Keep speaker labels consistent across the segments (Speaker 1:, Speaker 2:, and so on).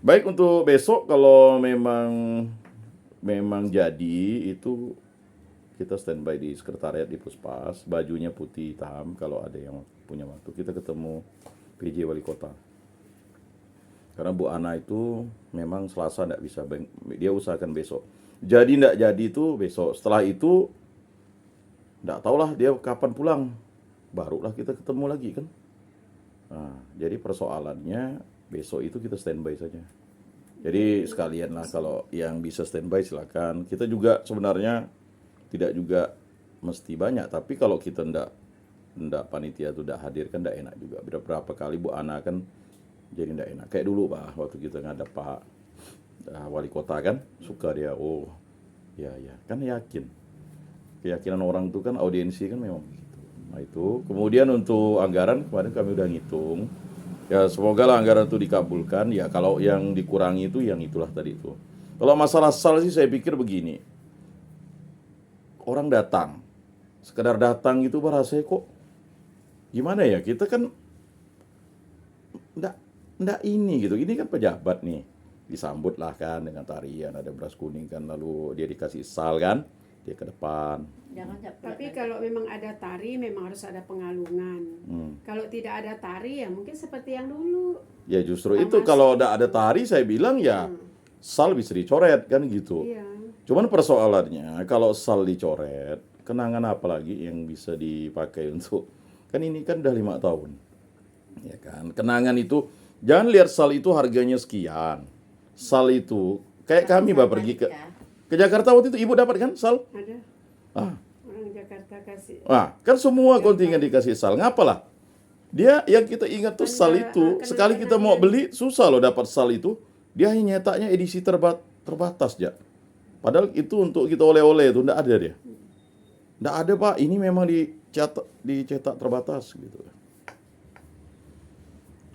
Speaker 1: Baik, untuk besok kalau memang jadi itu kita standby di sekretariat di Puspas, bajunya putih hitam kalau ada yang punya waktu. Kita ketemu PJ Wali Kota. Karena Bu Ana itu memang Selasa tidak bisa, dia usahakan besok. Jadi tidak jadi itu besok. Setelah itu tidak tahulah dia kapan pulang. Barulah kita ketemu lagi kan. Nah, jadi persoalannya besok itu kita standby saja. Jadi sekalian lah kalau yang bisa standby silakan. Kita juga sebenarnya tidak juga mesti banyak, tapi kalau kita ndak panitia itu ndak hadir kan ndak enak juga. Beberapa kali Bu Ana kan jadi ndak enak. Kayak dulu Pak, waktu kita ngadap Pak Wali Kota kan, suka dia, oh ya kan yakin. Keyakinan orang itu kan audiensi kan memang begitu. Nah itu, kemudian untuk anggaran kemarin kami udah ngitung. Ya semoga lah anggaran itu dikabulkan. Ya kalau yang dikurangi itu yang itulah tadi itu. Kalau masalah sal sih saya pikir begini. Orang datang, sekedar datang itu rasanya kok gimana ya, kita kan ndak ini gitu. Ini kan pejabat nih, disambut lah kan dengan tarian, ada beras kuning kan, lalu dia dikasih sal kan, dia ke depan.
Speaker 2: Tapi kalau memang ada tari, memang harus ada pengalungan. Kalau tidak ada tari, ya mungkin seperti yang dulu.
Speaker 1: Ya justru itu, kalau udah ada tari saya bilang ya sal bisa dicoret kan gitu.
Speaker 2: Iya.
Speaker 1: Cuman persoalannya kalau sal dicoret, kenangan apa lagi yang bisa dipakai untuk, kan ini kan udah 5 tahun. Ya kan, kenangan itu, jangan lihat sal itu harganya sekian. Sal itu, kayak kami pergi ke Jakarta waktu itu, Ibu dapat kan sal?
Speaker 2: Ada.
Speaker 1: Ah.
Speaker 2: Orang Jakarta kasih.
Speaker 1: Kan semua kontingen dikasih sal. Ngapalah? Dia yang kita ingat tuh sal itu, sekali kita mau beli, susah loh dapat sal itu. Dia hanya nyetaknya edisi terbatas ya. Padahal itu untuk kita oleh-oleh itu enggak ada dia. Enggak ada Pak, ini memang dicetak terbatas gitu.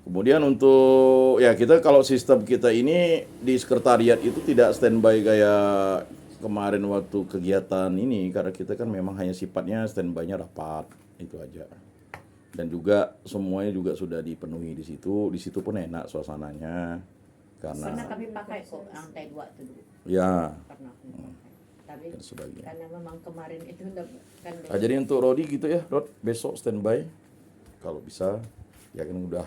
Speaker 1: Kemudian untuk ya kita kalau sistem kita ini di sekretariat itu tidak standby kayak kemarin waktu kegiatan ini, karena kita kan memang hanya sifatnya standby-nya rapat itu aja. Dan juga semuanya juga sudah dipenuhi di situ. Di situ pun enak suasananya. Karena
Speaker 3: kami pakai kok lantai 2 itu dulu.
Speaker 1: Ya.
Speaker 3: Tapi karena memang kemarin itu kan.
Speaker 1: Jadi untuk Rodi gitu ya, Rod, besok standby. Kalau bisa, ya kan udah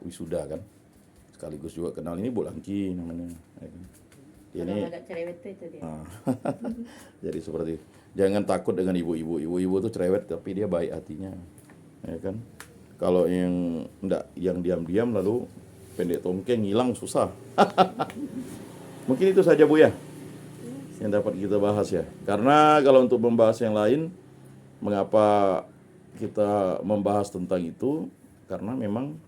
Speaker 1: wisuda kan. Sekaligus juga kenal ini Bu Langki namanya. Ya kan. Ini
Speaker 3: agak cerewet itu dia.
Speaker 1: Jadi seperti jangan takut dengan ibu-ibu. Ibu-ibu tuh cerewet tapi dia baik hatinya. Ya kan? Kalau yang diam-diam lalu pendek tongkeng hilang susah. Mungkin itu saja Bu ya yang dapat kita bahas ya. Karena kalau untuk membahas yang lain, mengapa kita membahas tentang itu? Karena memang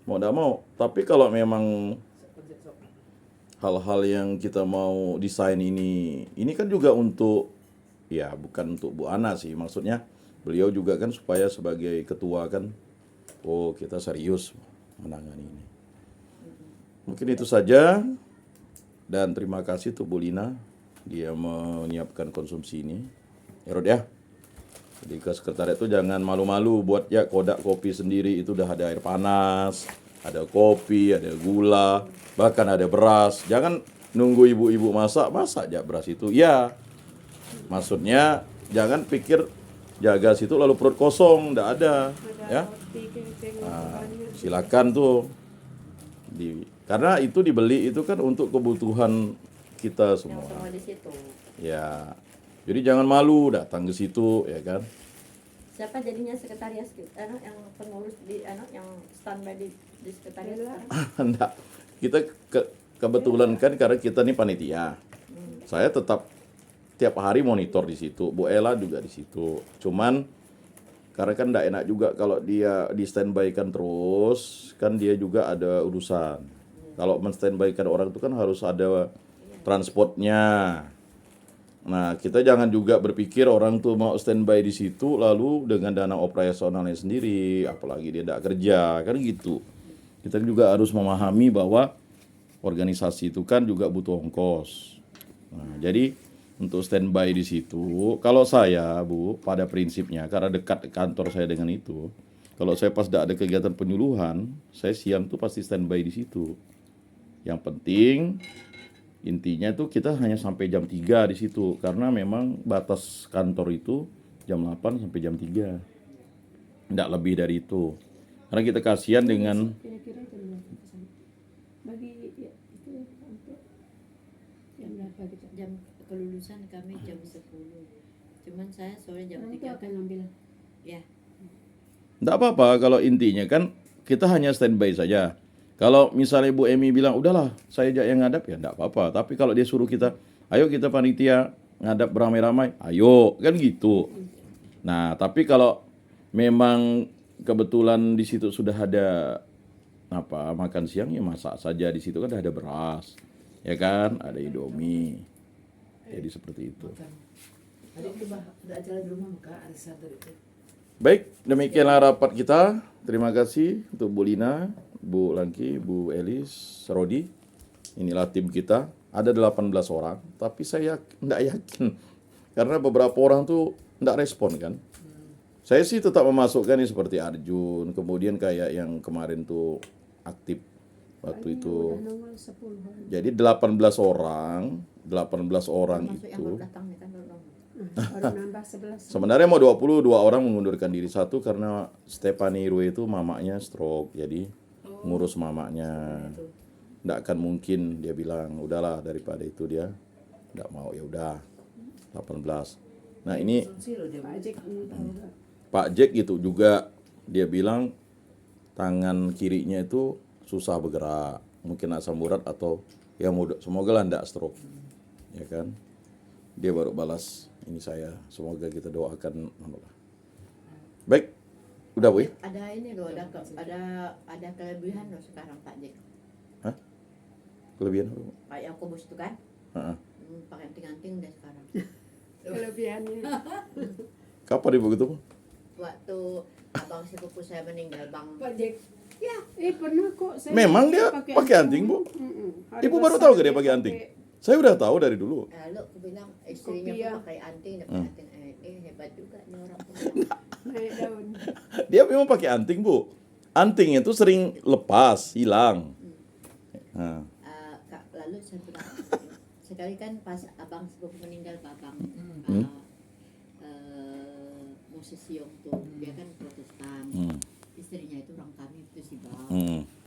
Speaker 1: mau tidak mau. Tapi kalau memang hal-hal yang kita mau desain ini kan juga untuk, ya bukan untuk Bu Ana sih. Maksudnya beliau juga kan supaya sebagai ketua kan, oh kita serius menangani ini. Mungkin itu saja. Dan terima kasih untuk Bu Lina, dia menyiapkan konsumsi ini. Ya Rod ya. Jadi ke sekretariat itu jangan malu-malu buat ya kodak kopi sendiri, itu udah ada air panas, ada kopi, ada gula, bahkan ada beras. Jangan nunggu ibu-ibu masak aja beras itu. Ya, maksudnya jangan pikir jaga situ lalu perut kosong, enggak ada. Ya. Nah, silakan tuh. Karena itu dibeli itu kan untuk kebutuhan kita semua.
Speaker 3: Semua di situ.
Speaker 1: Ya. Jadi jangan malu datang ke situ, ya kan?
Speaker 3: Siapa jadinya sekretaris yang pengurus yang standby di sekretariat sekarang?
Speaker 1: Enggak. Kita kebetulan kan karena kita nih panitia. Saya tetap tiap hari monitor di situ. Bu Ella juga di situ. Cuman karena kan enggak enak juga kalau dia di standby-kan terus, kan dia juga ada urusan. Kalau men-standby-kan orang itu kan harus ada transportnya. Nah, kita jangan juga berpikir orang tuh mau standby di situ lalu dengan dana operasionalnya sendiri, apalagi dia tidak kerja, kan gitu. Kita juga harus memahami bahwa organisasi itu kan juga butuh ongkos. Nah, jadi untuk standby di situ, kalau saya Bu, pada prinsipnya karena dekat kantor saya dengan itu, kalau saya pas tidak ada kegiatan penyuluhan, saya siang tuh pasti standby di situ. Yang penting intinya tuh kita hanya sampai jam 3 di situ karena memang batas kantor itu jam 8 sampai jam 3. Tidak lebih dari itu. Karena kita kasihan dengan
Speaker 2: Kira-kira jam berapa kesana? Bagi ya, itu untuk jam berapa gitu?
Speaker 3: Jam kelulusan kami jam 10. Cuman saya sore jam
Speaker 2: Orang itu
Speaker 3: 3
Speaker 2: akan
Speaker 3: kan.
Speaker 2: ngambil.
Speaker 3: Ya.
Speaker 1: tidak apa-apa kalau intinya kan kita hanya standby saja. Kalau misalnya Bu Emi bilang, udahlah saya aja yang ngadap, ya tidak apa-apa. Tapi kalau dia suruh kita, ayo kita panitia ngadap beramai-ramai, ayo, kan gitu. Nah, tapi kalau memang kebetulan di situ sudah ada apa makan siang, ya masak saja di situ kan ada beras, ya kan, ada Indomie. Jadi seperti itu.
Speaker 4: Tadi itu ada acara di rumah maka ada sadar itu.
Speaker 1: Baik, demikianlah rapat kita. Terima kasih untuk Bu Lina, Bu Langki, Bu Elis, Rodi. Inilah tim kita. Ada 18 orang, tapi saya tidak yakin. Karena beberapa orang tuh tidak respon kan. Saya sih tetap memasukkan ini seperti Arjun, kemudian kayak yang kemarin tuh aktif waktu itu.
Speaker 2: Udah nongol 10 orang.
Speaker 1: Jadi 18 orang
Speaker 3: Termasuk yang
Speaker 1: itu.
Speaker 3: baru datang nih kan baru nongol.
Speaker 2: Baru nambah 11.
Speaker 1: Sebenarnya mau 22 orang mengundurkan diri, satu karena Stephanie Rue itu mamanya stroke, jadi ngurus mamanya. Nggak akan mungkin dia bilang udahlah daripada itu dia nggak mau, ya udah 18. Nah ini
Speaker 4: Silo dia.
Speaker 2: Pak Ajik ini tahu nggak?
Speaker 1: Pak Jack gitu juga dia bilang tangan kirinya itu susah bergerak, mungkin asam urat atau ya semoga lah nggak stroke, ya kan. Dia baru balas ini saya, semoga kita doakan. Baik, udah Bu.
Speaker 3: Ada ini loh, ada kelebihan loh sekarang Pak Jack.
Speaker 1: Hah? Kelebihan apa?
Speaker 3: Pak Yakobus itu kan.
Speaker 1: Heeh.
Speaker 3: Pakai anting-anting deh sekarang.
Speaker 2: Kelebihannya.
Speaker 1: Kapan ibu ketemu?
Speaker 3: Waktu abang sepupu saya meninggal, Bang.
Speaker 2: Pak Jack.
Speaker 3: Ya,
Speaker 2: Pernah kok saya.
Speaker 1: Memang dia pakai anting, Bu?
Speaker 2: Hari
Speaker 1: Ibu baru
Speaker 2: besar
Speaker 1: tahu gak dia
Speaker 2: dia
Speaker 1: pakai anting? Saya udah tahu dari dulu.
Speaker 3: lalu aku bilang istrinya
Speaker 2: Kopiah.
Speaker 3: pun pakai anting, dia pakai anting. Hebat juga nih orang tua.
Speaker 2: Naik daun.
Speaker 1: Dia memang pakai anting, Bu. Anting itu sering lepas, hilang. Nah,
Speaker 3: Lalu saya bilang, sekali kan pas abang sepupu meninggal, Babang Moses Yong tuh, dia kan Protestan. Istrinya itu orang kami itu si Bang.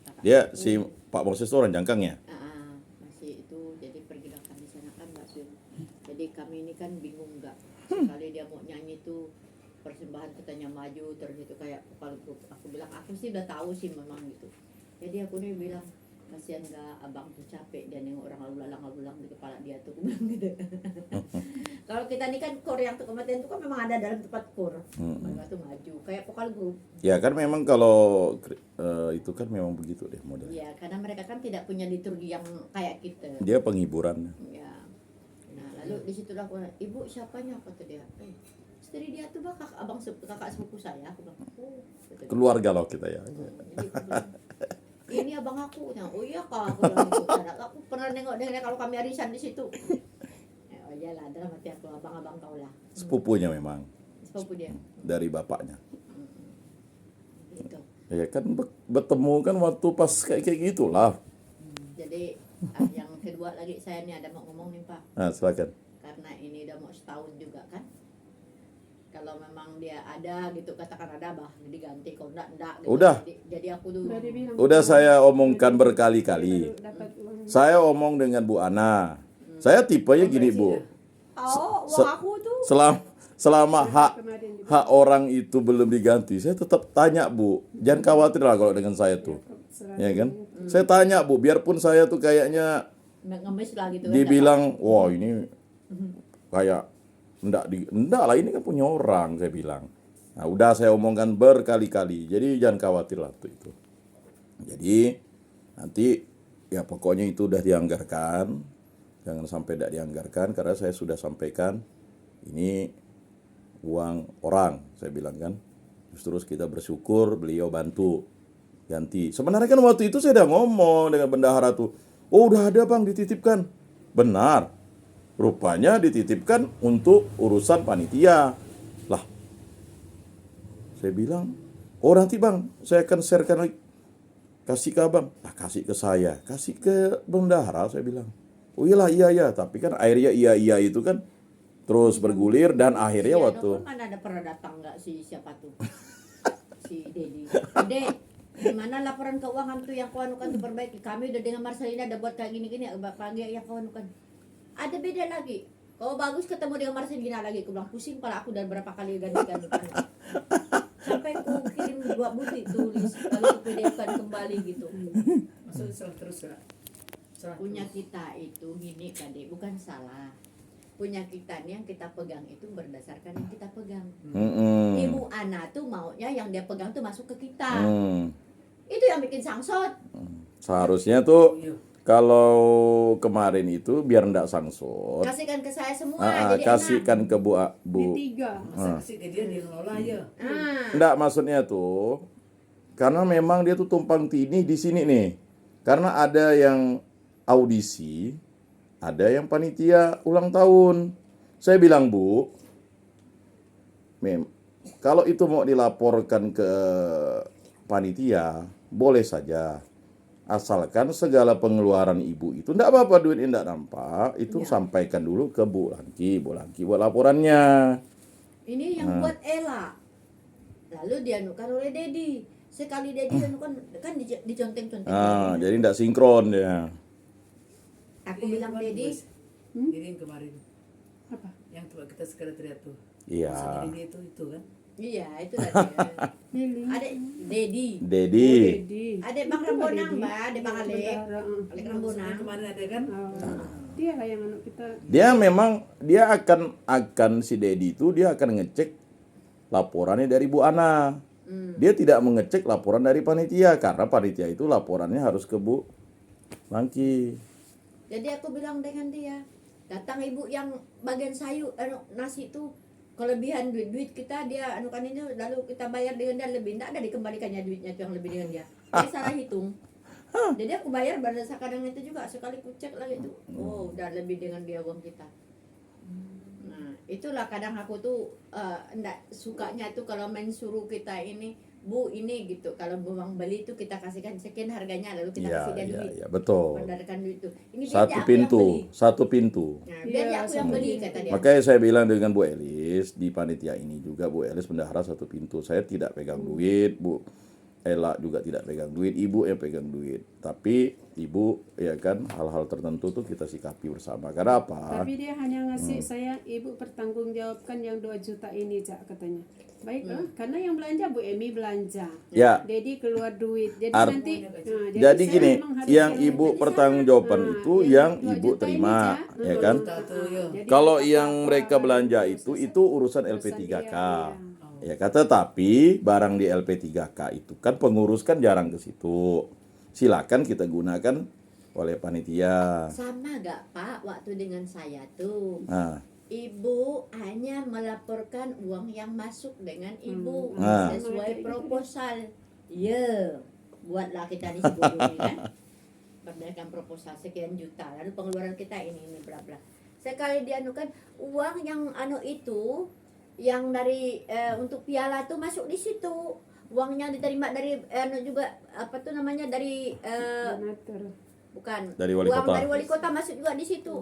Speaker 3: Kakak
Speaker 1: dia
Speaker 3: aku,
Speaker 1: si Pak Moses itu orang Jangkang ya?
Speaker 3: masih itu, jadi pergilah kami sana kan Mbak Sun. Jadi kami ini kan bingung nggak, sekali dia mau nyanyi tuh persembahan katanya maju, terus itu kayak kalau aku bilang aku sih udah tahu sih memang gitu. Jadi aku nih bilang kasihan nggak abang tuh capek dia nengok orang lalu-lalang di kepala dia tuh, aku bilang gitu. Kalau kita nih kan kor yang tuh kematian tuh kan memang ada dalam tempat kor, mereka tuh maju kayak vokal grup.
Speaker 1: Ya kan memang kalau itu kan memang begitu deh modelnya.
Speaker 3: Ya karena mereka kan tidak punya liturgi yang kayak kita.
Speaker 1: Dia penghiburan.
Speaker 3: Ya. Nah lalu di situ aku bilang, ibu siapanya, kata dia. Istri dia tuh kakak sepupu saya. Aku bilang, oh. Kata dia.
Speaker 1: Keluarga loh kita ya.
Speaker 3: Jadi aku bilang, ini abang aku. Nah, oh iya kak, aku bilang gitu. Karena aku pernah nengok dia kalau kami arisan di situ. Oh iyalah, dalam hati aku abang-abang kau lah.
Speaker 1: Sepupunya memang
Speaker 3: Sepupu dia.
Speaker 1: dari bapaknya.
Speaker 3: Gitu.
Speaker 1: Ya kan bertemu kan waktu pas kayak gitulah.
Speaker 3: Jadi yang kedua lagi saya nih ada mau ngomong nih Pak.
Speaker 1: Nah, silakan.
Speaker 3: Karena ini udah mau setahun juga kan. Kalau memang dia ada gitu, katakan ada bah, jadi ganti. Kalau enggak gitu.
Speaker 1: Udah.
Speaker 3: Jadi aku dulu.
Speaker 2: Udah dibilang.
Speaker 1: Udah saya omongkan berkali-kali.
Speaker 2: Baru dapat uang.
Speaker 1: Saya omong dengan Bu Ana. Saya tipenya gini, Bu.
Speaker 3: Oh,
Speaker 1: Se-
Speaker 3: uang aku tuh.
Speaker 1: Selama
Speaker 2: Kemarin di
Speaker 1: hak orang itu belum diganti, saya tetap tanya, Bu. Jangan khawatir lah kalau dengan saya tuh. Ya kan? Saya tanya, Bu, biarpun saya tuh kayaknya
Speaker 3: Ngemis lah gitu.
Speaker 1: dibilang, wah ini kayak enggak lah, ini kan punya orang, saya bilang. Nah, udah saya omongkan berkali-kali. Jadi jangan khawatir lah tuh itu. Jadi nanti ya pokoknya itu udah dianggarkan. Jangan sampai tidak dianggarkan karena saya sudah sampaikan ini uang orang, saya bilang kan. Justru kita bersyukur beliau bantu ganti. Sebenarnya kan waktu itu saya udah ngomong dengan bendahara tuh. Oh udah ada bang dititipkan. Benar. Rupanya dititipkan untuk urusan panitia. Lah. Saya bilang, oh nanti bang saya akan sharekan lagi. kasih ke abang, kasih ke saya, kasih ke bendahara, saya bilang. Oh iyalah, iya, tapi kan akhirnya iya itu kan terus bergulir dan akhirnya
Speaker 3: Si
Speaker 1: waktu
Speaker 3: Anu pun mana ada pernah datang nggak si siapa tuh? Si Dedi. Dek, gimana laporan keuangan tuh yang kau anukan tuh perbaiki? Kami udah dengan Marcelina ada buat kayak gini-gini, pagi yang kau anukan. Ada beda lagi. Kau bagus ketemu dengan Marcelina lagi. Aku bilang pusing pala aku dan berapa kali ganti-ganti. Sampai aku kirim 2 butir tulis lalu aku PDF-kan kembali gitu.
Speaker 4: Maksudnya salah terus ya. Salah
Speaker 3: Punya
Speaker 4: terus.
Speaker 3: kita itu gini Kade, bukan salah. Punya kita nih yang kita pegang itu berdasarkan yang kita pegang. Ibu Ana tuh maunya yang dia pegang tuh masuk ke kita. Itu yang bikin sangsot.
Speaker 1: Seharusnya tuh
Speaker 4: Iya.
Speaker 1: kalau kemarin itu biar ndak sangsot,
Speaker 3: Kasihkan ke saya semua jadi
Speaker 1: kasihkan ke Bu.
Speaker 2: D3.
Speaker 4: Masa kasih ke dia ngelola ya.
Speaker 3: enak.
Speaker 1: Ndak, maksudnya tuh karena memang dia tuh tumpang tindih di sini nih. Karena ada yang audisi, ada yang panitia ulang tahun. Saya bilang, Bu, kalau itu mau dilaporkan ke panitia, boleh saja. Asalkan segala pengeluaran ibu itu, enggak apa-apa duit enggak nampak, itu sampaikan dulu ke Bu Langki buat laporannya.
Speaker 3: Ini yang buat Ella. Lalu dianukan oleh Dedi. Sekali Dedi anukan kan diconteng-conteng.
Speaker 1: Jadi enggak sinkron ya.
Speaker 3: Aku bilang Dedi,
Speaker 4: Jadi yang kemarin
Speaker 2: Apa?
Speaker 4: yang tuh kita sekretariat tuh.
Speaker 1: Iya.
Speaker 4: Maksudnya ini itu kan.
Speaker 3: iya itu tadi.
Speaker 2: Lili.
Speaker 3: Ada Dedi.
Speaker 1: Dedi.
Speaker 2: Dedi.
Speaker 3: Ada Bang Rambonang, Mbak, ada Bang Alek.
Speaker 2: Bendahara,
Speaker 3: Alek
Speaker 4: Maksudnya
Speaker 3: Rambonang.
Speaker 4: kemarin ada kan.
Speaker 2: Dia lah yang anak kita.
Speaker 1: Dia memang dia akan si Dedi itu dia akan ngecek laporannya dari Bu Ana. Dia tidak mengecek laporan dari panitia karena panitia itu laporannya harus ke Bu Langki.
Speaker 3: Jadi aku bilang dengan dia, datang ibu yang bagian sayur nasi itu kelebihan duit kita dia anukan ini lalu kita bayar dengan dia lebih, tidak ada dikembalikannya duitnya itu yang lebih dengan dia. Dia salah hitung. Jadi aku bayar berdasarkan yang itu juga, sekali ku cek lagi itu, oh udah lebih dengan dia uang kita. Nah itulah kadang aku tuh enggak sukanya tuh kalau main suruh kita ini, Bu ini gitu, kalau uang beli itu kita kasihkan sekian harganya lalu kita kasih dia duit.
Speaker 1: Iya, betul.
Speaker 3: Berdasarkan duit itu. Ini
Speaker 1: Satu
Speaker 3: biar aku yang
Speaker 1: pintu,
Speaker 3: beli.
Speaker 1: satu pintu.
Speaker 3: Nah, biar
Speaker 2: Iya,
Speaker 3: aku yang beli kata dia.
Speaker 1: Makanya saya bilang dengan Bu Elis di panitia ini juga, Bu Elis bendahara satu pintu. Saya tidak pegang duit, Bu Ella juga tidak pegang duit, Ibu yang pegang duit. Tapi Ibu ya kan hal-hal tertentu tuh kita sikapi bersama. Karena apa?
Speaker 2: Tapi dia hanya ngasih saya, ibu pertanggungjawabkan yang 2 juta ini, Cak, katanya. Baik, karena yang belanja Bu Emi belanja.
Speaker 1: Ya.
Speaker 2: Dedi keluar duit. Jadi
Speaker 1: Art-
Speaker 2: nanti
Speaker 1: Jadi
Speaker 2: saya
Speaker 1: gini,
Speaker 2: memang harus
Speaker 1: yang Ibu pertanggungjawaban itu yang
Speaker 2: 2
Speaker 1: Ibu
Speaker 2: juta ini,
Speaker 1: terima,
Speaker 2: Cak.
Speaker 1: ya kan?
Speaker 4: Tuh ya.
Speaker 2: Jadi
Speaker 1: Kalau
Speaker 2: apa-apa
Speaker 1: yang mereka
Speaker 2: kan
Speaker 1: belanja
Speaker 2: urusan
Speaker 1: itu urusan LP3K. Ya kata, tapi barang di LP3K itu kan pengurus kan jarang ke situ. Silakan kita gunakan oleh panitia.
Speaker 3: Sama gak Pak waktu dengan saya tuh.
Speaker 1: Nah,
Speaker 3: Ibu hanya melaporkan uang yang masuk dengan Ibu
Speaker 1: Ah.
Speaker 3: sesuai proposal. Ya, buatlah kita di sebelum ini kan. Berdasarkan proposal sekian juta. Lalu pengeluaran kita ini bla bla. Sekali dianukan uang yang itu yang dari untuk piala tuh masuk di situ. Uangnya diterima dari juga apa tuh namanya dari
Speaker 2: donatur.
Speaker 3: bukan
Speaker 1: Dari wali
Speaker 3: uang
Speaker 1: kota.
Speaker 3: dari wali kota masuk juga di situ.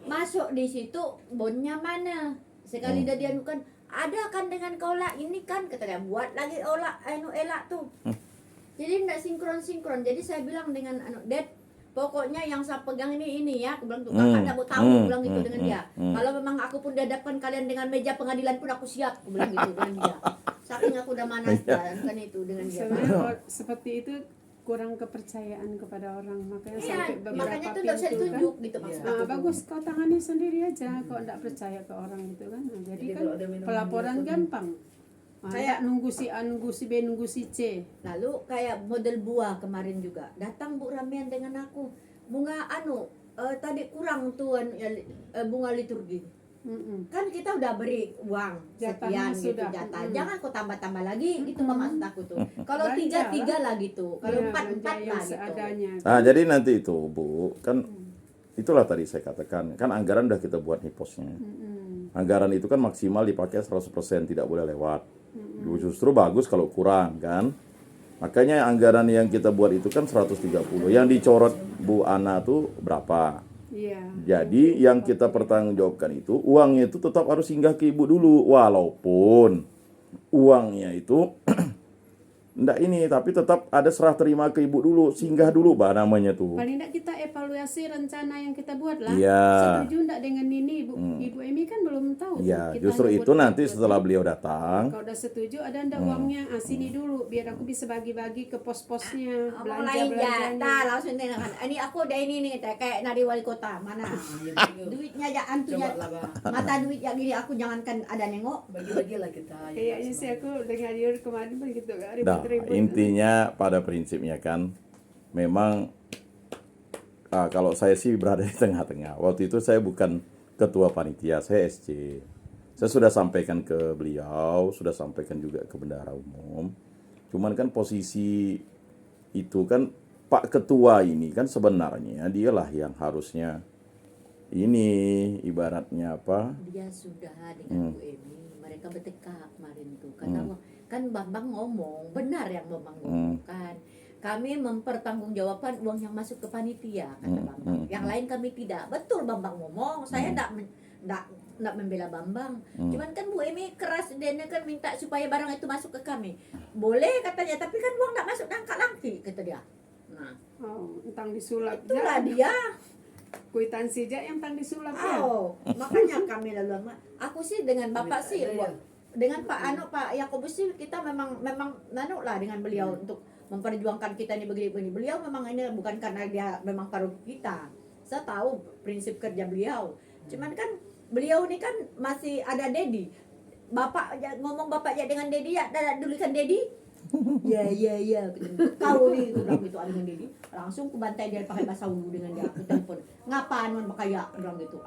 Speaker 3: Masuk di situ bonnya mana? Sekali dia dianukan ada kan dengan kaulah ini kan katanya buat lagi elak tuh. Jadi enggak sinkron. Jadi saya bilang dengan Dad, pokoknya yang saya pegang ini ya, aku bilang tuh kakak enggak mau tahu, aku bilang gitu dengan dia. Kalau memang aku pun dihadapkan kalian dengan meja pengadilan pun aku siap, aku bilang gitu dengan dia. Saking aku udah manas kan itu dengan dia.
Speaker 2: Sebenarnya seperti itu kurang kepercayaan kepada orang, makanya
Speaker 3: Iya,
Speaker 2: sampai beberapa
Speaker 3: makanya tuh enggak bisa
Speaker 2: pintu kan.
Speaker 3: ditunjuk gitu maksud aku.
Speaker 2: Bagus kau tangani sendiri aja, kau enggak percaya ke orang gitu kan. Nah, jadi kan
Speaker 4: kalau ada minuman
Speaker 2: pelaporan
Speaker 4: dia,
Speaker 2: gampang. Kayak nunggu si A, nunggu si B, nunggu si C.
Speaker 3: Lalu kayak model buah kemarin juga datang Bu Ramian dengan aku bunga tadi kurang tuh bunga liturgi. Kan kita udah beri uang
Speaker 2: Jatahnya
Speaker 3: sekian gitu
Speaker 2: sudah.
Speaker 3: jatah. Jangan kau tambah-tambah lagi gitu maksud aku tuh. Kalau
Speaker 2: Belanja
Speaker 3: tiga lah gitu. Kalau
Speaker 2: Iya,
Speaker 3: empat
Speaker 2: belanja yang
Speaker 3: lah gitu.
Speaker 2: seadanya.
Speaker 1: Nah, jadi nanti itu Bu, kan itulah tadi saya katakan, kan anggaran udah kita buat hiposnya. Anggaran itu kan maksimal dipakai 100%, tidak boleh lewat. Justru bagus kalau kurang kan. Makanya anggaran yang kita buat itu kan 130. Yang dicorot Bu Ana tuh berapa?
Speaker 2: Iya.
Speaker 1: Jadi yang kita pertanggungjawabkan itu uangnya itu tetap harus singgah ke ibu dulu, walaupun uangnya itu enggak ini, tapi tetap ada serah terima ke ibu dulu, singgah dulu namanya tuh.
Speaker 2: Paling tidak kita evaluasi rencana yang kita buat lah.
Speaker 1: Iya.
Speaker 2: Setuju enggak dengan ini? Ibu Emi kan belum tahu.
Speaker 1: Ya,
Speaker 2: Kita
Speaker 1: justru
Speaker 2: hanya
Speaker 1: itu
Speaker 2: buat
Speaker 1: nanti
Speaker 2: input.
Speaker 1: setelah beliau datang,
Speaker 2: Kalau udah setuju ada ndak uangnya? Sini dulu biar aku bisa bagi-bagi ke pos-posnya,
Speaker 3: Ngomong lain ya,
Speaker 2: belanja-belanjanya.
Speaker 3: dah langsung tengok. Ini aku ada ini nih, kayak nari wali kota. Mana? Duitnya aja antunya.
Speaker 4: Coba lah bang,
Speaker 3: Mata duit ya gini, aku jangankan ada nengok.
Speaker 4: bagi-bagi lah kita.
Speaker 2: Kayaknya sih aku dengar dia kemarin begitu gak
Speaker 1: nah,
Speaker 2: ribut-ribut.
Speaker 1: intinya pada prinsipnya kan memang kalau saya sih berada di tengah-tengah. Waktu itu saya bukan ketua panitia, saya SC. Saya sudah sampaikan ke beliau, sudah sampaikan juga ke bendahara umum. Cuman kan posisi itu kan Pak Ketua ini kan sebenarnya dialah yang harusnya ini ibaratnya apa?
Speaker 3: Dia sudah dengan Bu Emi, mereka bertekad kemarin tuh. Karena kan Bambang ngomong, benar yang Bambang ngomong kan. Kami mempertanggungjawabkan uang yang masuk ke panitia, kata Bambang. Yang lain kami tidak. Betul Bambang ngomong, saya enggak membela Bambang. Cuman kan Bu Emi keras, dia kan minta supaya barang itu masuk ke kami. Boleh katanya, tapi kan uang enggak masuk langkah-langki, kata dia. Nah,
Speaker 2: Tentang disulap
Speaker 3: itulah
Speaker 2: aja.
Speaker 3: dia.
Speaker 2: Kuitansi aja yang tang disulap ya.
Speaker 3: Oh, makanya kami lalu aku sih dengan Bapak sih
Speaker 4: Ada ya?
Speaker 3: dengan Pak Yakobus sih kita memang nanu lah dengan beliau untuk memperjuangkan kita ini begini. Beliau memang ini bukan karena dia memang paruh kita. Saya tahu prinsip kerja beliau. Cuman kan beliau ini kan masih ada Dedi. Bapak ngomong Bapak ya dengan Dedi ya, dulu kan Dedi. Ya. Kau nih, aku bilang gitu dengan Dedi. Langsung ku bantai dia pakai bahasa Ulu dengan dia. Aku telepon. Ngapain man bakaya? Bilang gitu.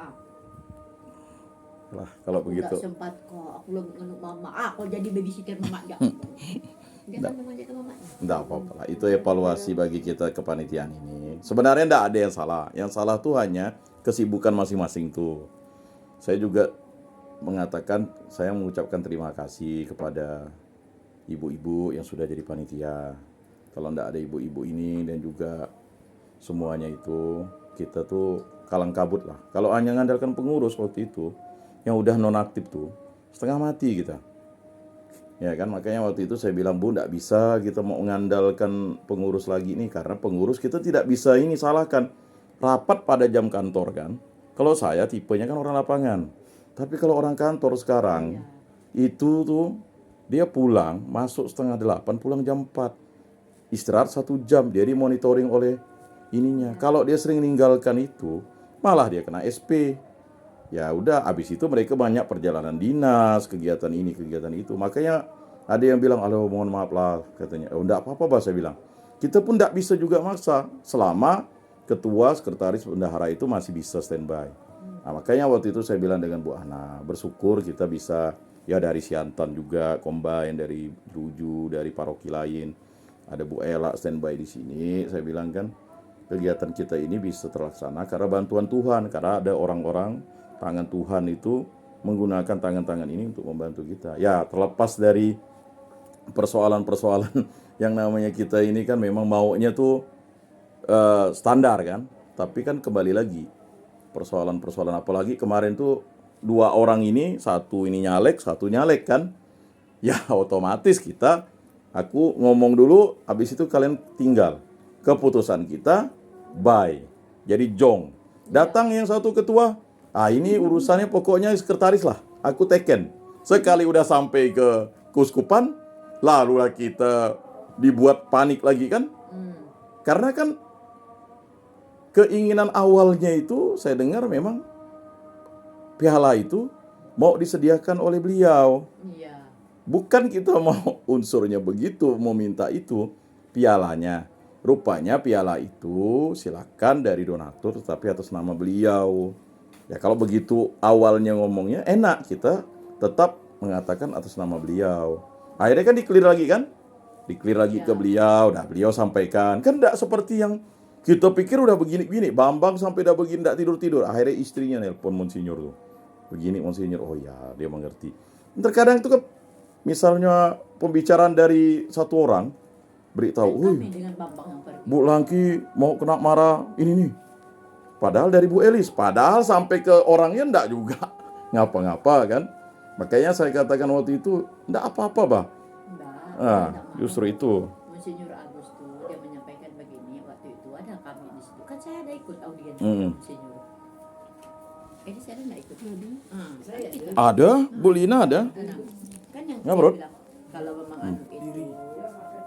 Speaker 1: Lah, kalau
Speaker 3: Aku
Speaker 1: begitu.
Speaker 3: nggak sempat kok. Aku belum ngenuk mama. Kau jadi babysitter mama aja. Dia kan memang jaga mamanya.
Speaker 1: Enggak apa-apa lah. Itu evaluasi bagi kita kepanitiaan ini. Sebenarnya enggak ada yang salah. Yang salah tuh hanya kesibukan masing-masing tuh. Saya juga mengatakan, saya mengucapkan terima kasih kepada ibu-ibu yang sudah jadi panitia. Kalau enggak ada ibu-ibu ini dan juga semuanya itu, kita tuh kalang kabut lah. Kalau hanya mengandalkan pengurus waktu itu, yang udah nonaktif tuh, setengah mati kita. Ya kan, makanya waktu itu saya bilang, Bu, enggak bisa kita mau mengandalkan pengurus lagi nih, karena pengurus kita tidak bisa ini salahkan. Rapat pada jam kantor kan. Kalau saya tipenya kan orang lapangan. Tapi kalau orang kantor sekarang, itu tuh dia pulang, masuk 7:30, pulang jam 4. Istirahat 1 jam, dia dimonitoring oleh ininya. Kalau dia sering meninggalkan itu, malah dia kena SP. Ya udah, abis itu mereka banyak perjalanan dinas, kegiatan ini, kegiatan itu. Makanya ada yang bilang, "Aduh, mohon maaf lah," katanya. "Oh, enggak apa-apa," saya bilang. Kita pun enggak bisa juga maksa selama ketua, sekretaris, bendahara itu masih bisa standby. Nah, makanya waktu itu saya bilang dengan Bu Ana, bersyukur kita bisa ya dari Siantan juga combine, dari Ruju, dari paroki lain. Ada Bu Ela standby di sini. Saya bilang kan kegiatan kita ini bisa terlaksana karena bantuan Tuhan, karena ada orang-orang tangan Tuhan itu menggunakan tangan-tangan ini untuk membantu kita. Ya, terlepas dari persoalan-persoalan yang namanya kita ini kan memang maunya tuh standar kan. Tapi kan kembali lagi persoalan-persoalan, apalagi kemarin tuh 2 orang ini, satu ini nyalek, satu nyalek kan. Ya otomatis aku ngomong dulu, habis itu kalian tinggal. Keputusan kita bye. Jadi jong. Datang yang satu ketua, ini urusannya pokoknya sekretaris lah, aku teken. Sekali udah sampai ke kuskupan, lalulah kita dibuat panik lagi kan. Karena kan keinginan awalnya itu saya dengar memang piala itu mau disediakan oleh beliau.
Speaker 3: Iya.
Speaker 1: Bukan kita mau unsurnya begitu, mau minta itu pialanya. Rupanya piala itu silakan dari donatur tetapi atas nama beliau. Ya kalau begitu awalnya ngomongnya enak, kita tetap mengatakan atas nama beliau. Akhirnya kan di-clear lagi kan? Di-clear lagi ke beliau. Nah, beliau sampaikan. Kan enggak seperti yang kita pikir udah begini-begini. Bambang sampai udah begini enggak tidur-tidur. Akhirnya istrinya nelpon Monsinyur tuh. Begini Monsinyur, oh ya dia mengerti. Terkadang itu kan misalnya pembicaraan dari satu orang, beritahu,
Speaker 3: Kami dengan Bambang yang pergi.
Speaker 1: Bu Langki mau kena marah ini nih. Padahal dari Bu Elis, padahal sampai ke orangnya enggak juga ngapa-ngapa kan. Makanya saya katakan waktu itu enggak apa-apa, Bah.
Speaker 3: Enggak,
Speaker 1: Ah,
Speaker 3: enggak mau.
Speaker 1: justru itu.
Speaker 3: Monsinyur Agus tuh dia menyampaikan begini waktu itu, ada kami di situ. Kan saya ada ikut audiens
Speaker 1: Mm.
Speaker 3: Monsinyur. Jadi saya enggak ikut. Saya itu.
Speaker 1: Ada, Bu Lina ada.
Speaker 3: Kan yang
Speaker 1: Ya,
Speaker 3: saya
Speaker 1: bro.
Speaker 3: bilang kalau memang anu itu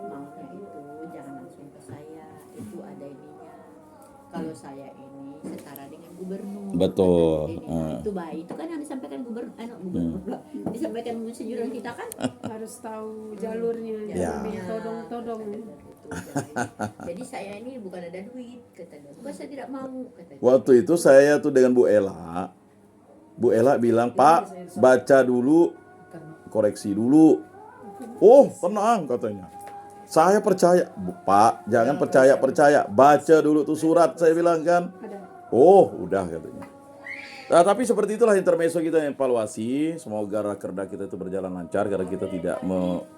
Speaker 3: maunya itu jangan langsung ke saya, itu ada ininya. Kalau saya ini setara dengan gubernur.
Speaker 1: Betul.
Speaker 3: Kata ini, itu baik. Itu kan yang disampaikan gubernur, pula. Disampaikan monsinyur kita kan.
Speaker 2: Harus tahu jalurnya,
Speaker 1: Ya.
Speaker 2: jangan ditodong-todong.
Speaker 3: Jadi saya ini bukan ada duit, kata dia. Bukan saya tidak mau, kata dia.
Speaker 1: Waktu itu saya tuh dengan Bu Ella. Bu Ella bilang, "Pak, baca dulu, koreksi dulu." Oh, tenang katanya. Saya percaya, Pak, jangan percaya. Baca dulu tuh surat, saya bilang kan.
Speaker 2: Ada.
Speaker 1: Oh, udah katanya. Nah, tapi seperti itulah intermezzo kita yang evaluasi. Semoga rakerda kita itu berjalan lancar karena kita tidak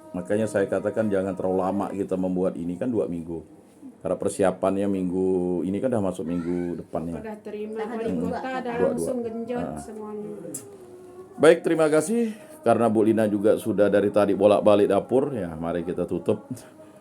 Speaker 1: makanya saya katakan jangan terlalu lama kita membuat ini kan 2 minggu. Karena persiapannya minggu ini kan udah masuk minggu depannya.
Speaker 2: Udah terima
Speaker 3: Tahan
Speaker 2: wali
Speaker 3: dulu,
Speaker 2: kota, ada
Speaker 1: Dua.
Speaker 2: langsung genjot semuanya.
Speaker 1: Baik, terima kasih karena Bu Lina juga sudah dari tadi bolak-balik dapur. Ya, mari kita tutup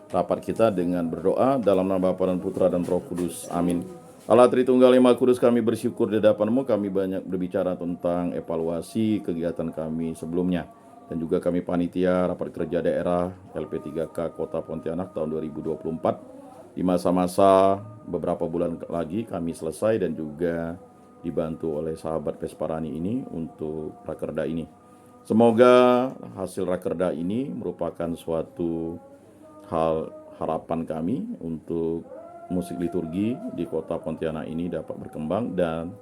Speaker 1: rapat kita dengan berdoa dalam nama Bapa dan Putra dan Roh Kudus. Amin. Allah Tritunggal Yang Maha Kudus, kami bersyukur di hadapan-Mu. Kami banyak berbicara tentang evaluasi kegiatan kami sebelumnya. Dan juga kami panitia rapat kerja daerah LP3K Kota Pontianak tahun 2024. Di masa-masa beberapa bulan lagi kami selesai dan juga dibantu oleh sahabat Pesparani ini untuk rakerda ini. Semoga hasil rakerda ini merupakan suatu harapan kami untuk musik liturgi di kota Pontianak ini dapat berkembang dan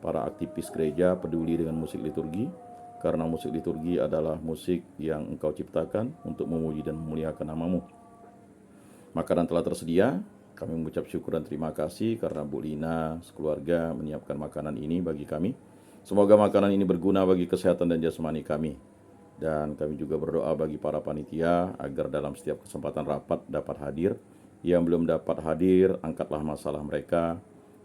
Speaker 1: para aktivis gereja peduli dengan musik liturgi karena musik liturgi adalah musik yang Engkau ciptakan untuk memuji dan memuliakan nama-Mu. Makanan telah tersedia, kami mengucap syukur dan terima kasih karena Bu Lina sekeluarga menyiapkan makanan ini bagi kami. Semoga makanan ini berguna bagi kesehatan dan jasmani kami. Dan kami juga berdoa bagi para panitia agar dalam setiap kesempatan rapat dapat hadir. Yang belum dapat hadir, angkatlah masalah mereka,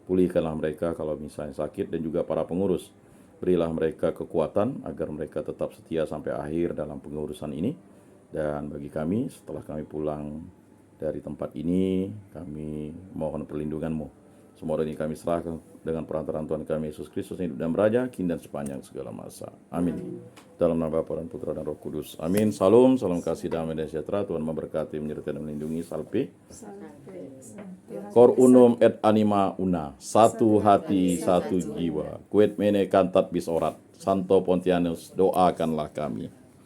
Speaker 1: pulihkanlah mereka kalau misalnya sakit, dan juga para pengurus. Berilah mereka kekuatan agar mereka tetap setia sampai akhir dalam pengurusan ini. Dan bagi kami, setelah kami pulang dari tempat ini, kami mohon perlindungan-Mu. Semua ini kami serahkan dengan perantaraan Tuhan kami Yesus Kristus yang hidup dan beraja, kini dan sepanjang segala masa. Amin. Dalam nama Bapa dan Putra dan Roh Kudus. Amin. Salam, salam kasih damai dan sejahtera. Tuhan memberkati, menyertai dan melindungi. Salve. Cor unum et anima una. Satu hati, satu jiwa. Quid mene cantat bis orat. Santo Pontianus, doakanlah kami.